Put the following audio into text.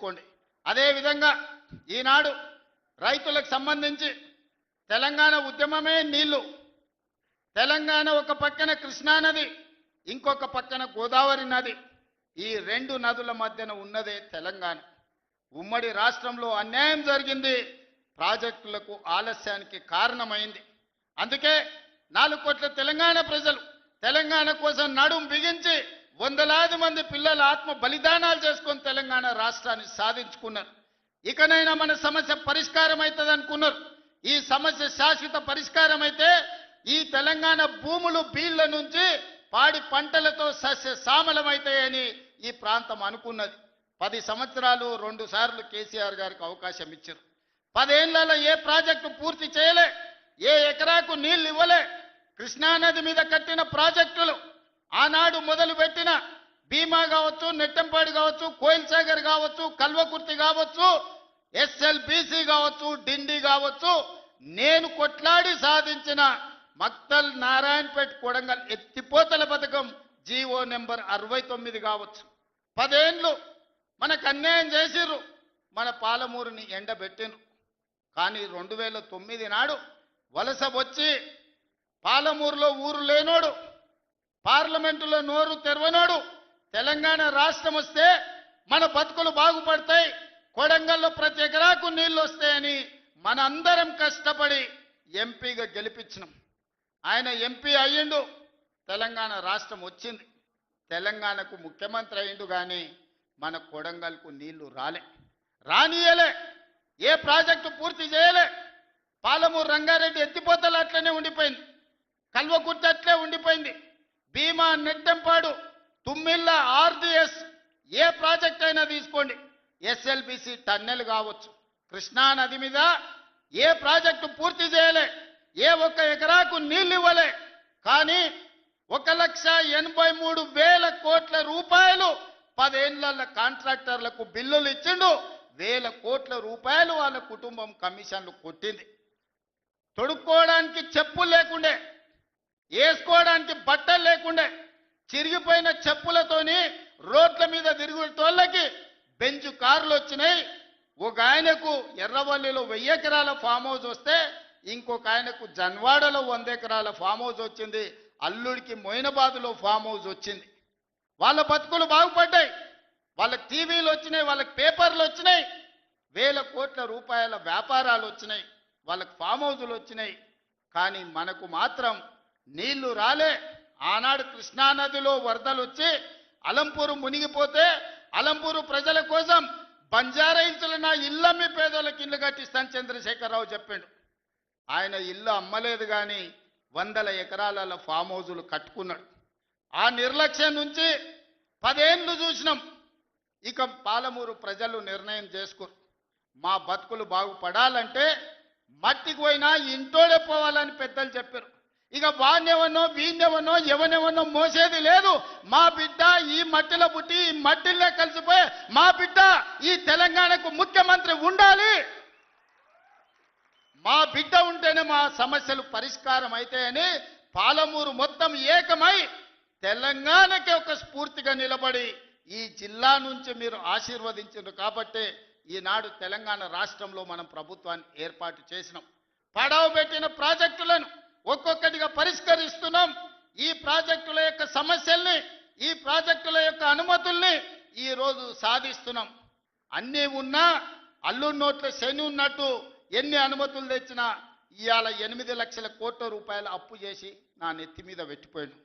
కోండి. అదే విధంగా ఈనాడు రైతులకు సంబంధించి తెలంగాణ ఉద్యమమే నీళ్లు. తెలంగాణ ఒక పక్కన కృష్ణా నది, ఇంకొక పక్కన గోదావరి నది. ఈ రెండు నదుల మధ్యన ఉన్నదే తెలంగాణ. ఉమ్మడి రాష్ట్రంలో అన్యాయం జరిగింది, ప్రాజెక్టులకు ఆలస్యానికి కారణమైంది. అందుకే 4 కోట్ల తెలంగాణ ప్రజలు తెలంగాణ కోసం నడుం బిగించి వందలాది మంది పిల్లల ఆత్మ బలిదానాలు చేసుకొని తెలంగాణ రాష్ట్రాన్ని సాధించుకున్నారు. ఇకనైనా మన సమస్య పరిష్కారం అవుతుంది అనుకున్నారు. ఈ సమస్య శాశ్వత పరిష్కారం అయితే ఈ తెలంగాణ భూములు బీళ్ల నుంచి పాడి పంటలతో సస్య సామలమైతాయని ఈ ప్రాంతం అనుకున్నది. 10 సంవత్సరాలు 2 సార్లు కేసీఆర్ గారికి అవకాశం ఇచ్చారు. 10 ఏళ్లలో ఏ ప్రాజెక్టు పూర్తి చేయలే, ఏ ఎకరాకు నీళ్లు ఇవ్వలే. కృష్ణానది మీద కట్టిన ప్రాజెక్టులు ఆనాడు మొదలుపెట్టిన భీమా కావచ్చు, నెట్టంపాడు కావచ్చు, కోయిల్ సాగర్ కావచ్చు, కల్వకుర్తి కావచ్చు, ఎస్ఎల్బీసీ కావచ్చు, డిండి కావచ్చు, నేను కొట్లాడి సాధించిన మక్తల్ నారాయణపేట కొడంగల్ ఎత్తిపోతల పథకం జీవో నెంబర్ 69 కావచ్చు. 10 ఏళ్ళు మనకు అన్యాయం చేసిర్రు, మన పాలమూరుని ఎండబెట్టిండ్రు. కానీ 2009 నాడు వలస వచ్చి పాలమూరులో ఊరు లేనోడు, పార్లమెంటులో నోరు తెరవనోడు తెలంగాణ రాష్ట్రం వస్తే మన బతుకులు బాగుపడతాయి, కొడంగల్లో ప్రతి ఎకరాకు నీళ్లు వస్తాయని మనందరం కష్టపడి ఎంపీగా గెలిపించినాం. ఆయన ఎంపీ అయ్యిండు, తెలంగాణ రాష్ట్రం వచ్చింది, తెలంగాణకు ముఖ్యమంత్రి అయ్యిండు. కానీ మన కొడంగల్కు నీళ్లు రానియలే, ఏ ప్రాజెక్టు పూర్తి చేయలే. పాలమూరు రంగారెడ్డి ఎత్తిపోతలు అట్లనే ఉండిపోయింది, కల్వకుర్తి అట్లే ఉండిపోయింది. భీమా, నెట్టంపాడు, తుమ్మిళ్ళ, ఆర్డిఎస్ ఏ ప్రాజెక్ట్ అయినా తీసుకోండి, ఎస్ఎల్బిసి టన్నెల్ కావచ్చు, కృష్ణా నది మీద ఏ ప్రాజెక్టు పూర్తి చేయలే, ఏ ఒక్క ఎకరాకు నీళ్ళు ఇవ్వలే. కానీ 1,83,000 కోట్ల రూపాయలు 10 ఏళ్ల కాంట్రాక్టర్లకు బిల్లులు ఇచ్చిండు. 1,000 కోట్ల రూపాయలు వాళ్ళ కుటుంబం కమిషన్లు కొట్టింది. తొడుక్కోవడానికి చెప్పులు లేకుండే, వేసుకోవడానికి బట్టలు లేకుండే, చిరిగిపోయిన చెప్పులతోని రోడ్ల మీద తిరుగుతోళ్ళకి బెంచ్ కార్లు వచ్చినాయి. ఒక ఆయనకు ఎర్రవల్లిలో 1000 ఎకరాల ఫామ్ హౌస్ వస్తే ఇంకొక ఆయనకు జన్వాడలో 100 ఎకరాల ఫామ్ హౌస్ వచ్చింది, అల్లుడికి మొయినాబాద్లో ఫామ్ హౌస్ వచ్చింది. వాళ్ళ బతుకులు బాగుపడ్డాయి, వాళ్ళకి టీవీలు వచ్చినాయి, వాళ్ళకి పేపర్లు వచ్చినాయి, 1,000 కోట్ల రూపాయల వ్యాపారాలు వచ్చినాయి, వాళ్ళకి ఫామ్ హౌజులు వచ్చినాయి. కానీ మనకు మాత్రం నీళ్లు రాలే. ఆనాడు కృష్ణానదిలో వరదలు వచ్చి అలంపూరు మునిగిపోతే అలంపూరు ప్రజల కోసం బంజారాయిల్స్లో నా ఇల్లమ్మి పేదోళ్ళకి ఇల్లు కట్టిస్తాను చంద్రశేఖరరావు చెప్పిండు. ఆయన ఇల్లు అమ్మలేదు, కానీ 100 ఎకరాల ఫామ్ హౌజులు కట్టుకున్నాడు. ఆ నిర్లక్ష్యం నుంచి 10 ఏళ్ళు చూసినాం. ఇక పాలమూరు ప్రజలు నిర్ణయం చేసుకోరు, మా బతుకులు బాగుపడాలంటే మట్టికి పోయినా ఇంటోడే పోవాలని పెద్దలు చెప్పారు. ఇక వాణ్యవనో వీణ్యవనో ఎవనెవనో మోసేది లేదు. మా బిడ్డ ఈ మట్టిలో పుట్టి ఈ మట్టిలో కలిసిపోయి మా బిడ్డ ఈ తెలంగాణకు ముఖ్యమంత్రి ఉండాలి, మా బిడ్డ ఉంటేనే మా సమస్యలు పరిష్కారం అవుతాయని పాలమూరు మొత్తం ఏకమై తెలంగాణకి ఒక స్ఫూర్తిగా నిలబడి ఈ జిల్లా నుంచి మీరు ఆశీర్వదించారు. కాబట్టి ఈనాడు తెలంగాణ రాష్ట్రంలో మనం ప్రభుత్వాన్ని ఏర్పాటు చేసినాం. పడవ పెట్టిన ప్రాజెక్టులను ఒక్కొక్కటిగా పరిష్కరిస్తున్నాం. ఈ ప్రాజెక్టుల యొక్క సమస్యల్ని, ఈ ప్రాజెక్టుల యొక్క అనుమతుల్ని ఈరోజు సాధిస్తున్నాం. అన్నీ ఉన్నా అల్లు నోట్ల శని ఉన్నట్టు ఎన్ని అనుమతులు తెచ్చినా ఇవాళ 8 లక్షల కోట్ల రూపాయల అప్పు చేసి నా నెత్తి మీద పెట్టిపోయాడు.